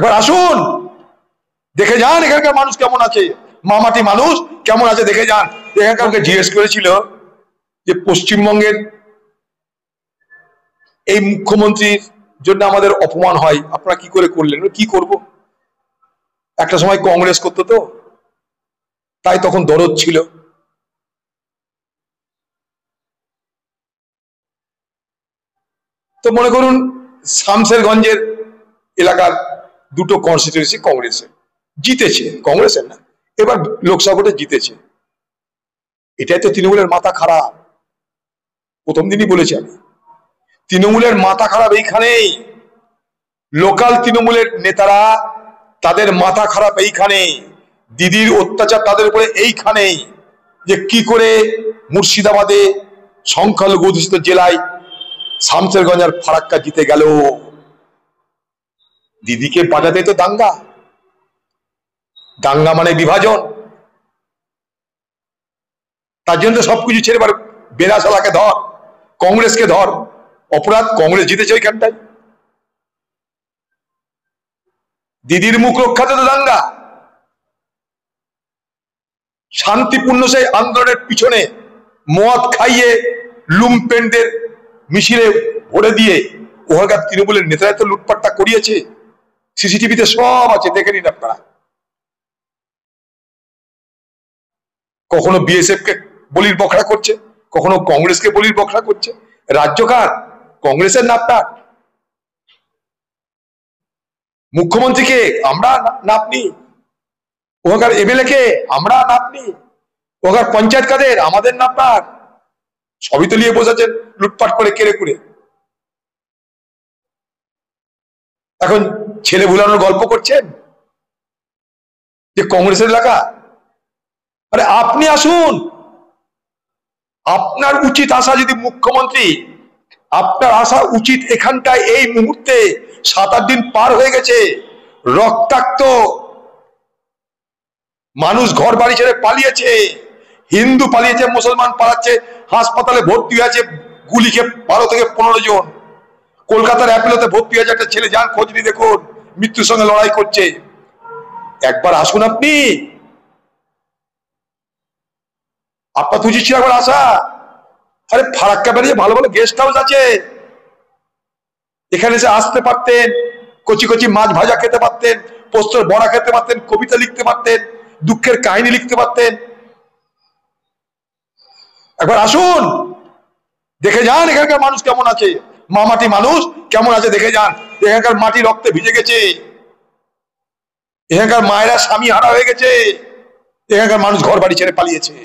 একবার আসুন, দেখে যান এখানকার মানুষ কেমন আছে, মামাটি মানুষ কেমন আছে দেখে যান। এখানকারকে জিজ্ঞেস করেছিল যে পশ্চিমবঙ্গের এই মুখ্যমন্ত্রীর জন্য আমাদের অপমান হয়, আপনারা কি করে করলেন? কি করব, একটা সময় কংগ্রেস করতো তো, তাই তখন দরদ ছিল। তো মনে করুন শামসেরগঞ্জের এলাকার দুটো কনস্টিটিউয়েন্সি কংগ্রেসের জিতেছে, কংগ্রেসের না, এবার লোকসভা ভোটে জিতেছে। এটাই তো তৃণমূলের মাথা খারাপ। প্রথম দিনই বলেছি আমি, তৃণমূলের মাথা খারাপ এইখানেই। লোকাল তৃণমূলের নেতারা তাদের মাথা খারাপ এইখানে, দিদির অত্যাচার তাদের উপরে এইখানেই, যে কি করে মুর্শিদাবাদে সংখ্যালঘু অধ্যুষিত জেলায় শামসেরগঞ্জ আর ফারাক্কা জিতে গেল। দিদিকে বাজাতে তো দাঙ্গা, দাঙ্গা মানে বিভাজন, তার জন্য তো সবকিছু ছেড়ে এবার বেনাশালাকে ধর, কংগ্রেসকে ধর, অপরাধ কংগ্রেস জিতেছে ওইখানটায়। দিদির মুখ রক্ষাতে তো দাঙ্গা। শান্তিপূর্ণ সেই আন্দোলনের পিছনে মদ খাইয়ে লুম্পেনদের মিছিলে ভরে দিয়ে ওখানকার তৃণমূলের নেতারা তো লুটপাটটা করিয়েছে, সিসিটিভিতে সব আছে, দেখে নিন আপনারা। কখনো বিএসএফ কে বলির বখরা করছে, কখনো কংগ্রেসকে বলির বখরা করছে। রাজ্যকার কংগ্রেসের নাপটার, মুখ্যমন্ত্রীকে আমরা নাপনি, ওখানকার এমএলএ কে আমরা নাপনি, ওখানকার পঞ্চায়েত কাদের আমাদের নাপটার, সবই তো নিয়ে বসেছেন লুটপাট করে কেড়ে কুড়ে। এখন ছেলে ভুলানোর গল্প করছেন যে কংগ্রেসের এলাকা। আরে আপনি আসুন, আপনার উচিত আসা, যদি মুখ্যমন্ত্রী, আপনার আসা উচিত এখানটায়। এই মুহূর্তে 7-8 দিন পার হয়ে গেছে, রক্তাক্ত মানুষ ঘর বাড়ি ছেড়ে পালিয়েছে, হিন্দু পালিয়েছে, মুসলমান পালাচ্ছে, হাসপাতালে ভর্তি হয়েছে গুলি খেয়ে 12 থেকে 15 জন। কলকাতার অ্যাপেলোতে ভর্তি হয়েছে একটা ছেলে, যান খোঁজ নিয়ে দেখুন, মৃত্যুর সঙ্গে লড়াই করছে। একবার আসুন আপনি, আপনার উচিত ছিল একবার আসা। আরে ফারাক্কা বেরিয়ে ভালো ভালো গেস্ট হাউস আছে, এখানে এসে আসতে পারতেন, কচি কচি মাছ ভাজা খেতে পারতেন, পোস্তর বড়া খেতে পারতেন, কবিতা লিখতে পারতেন, দুঃখের কাহিনী লিখতে পারতেন। একবার আসুন, দেখে যান এখানকার মানুষ কেমন আছে, মামাটি মানুষ কেমন আছে দেখে যান। এখানকার মাটি রক্তে ভিজে গেছে, এখানকার মায়েরা স্বামী হারা হয়ে গেছে, এখানকার মানুষ ঘর বাড়ি ছেড়ে পালিয়েছে।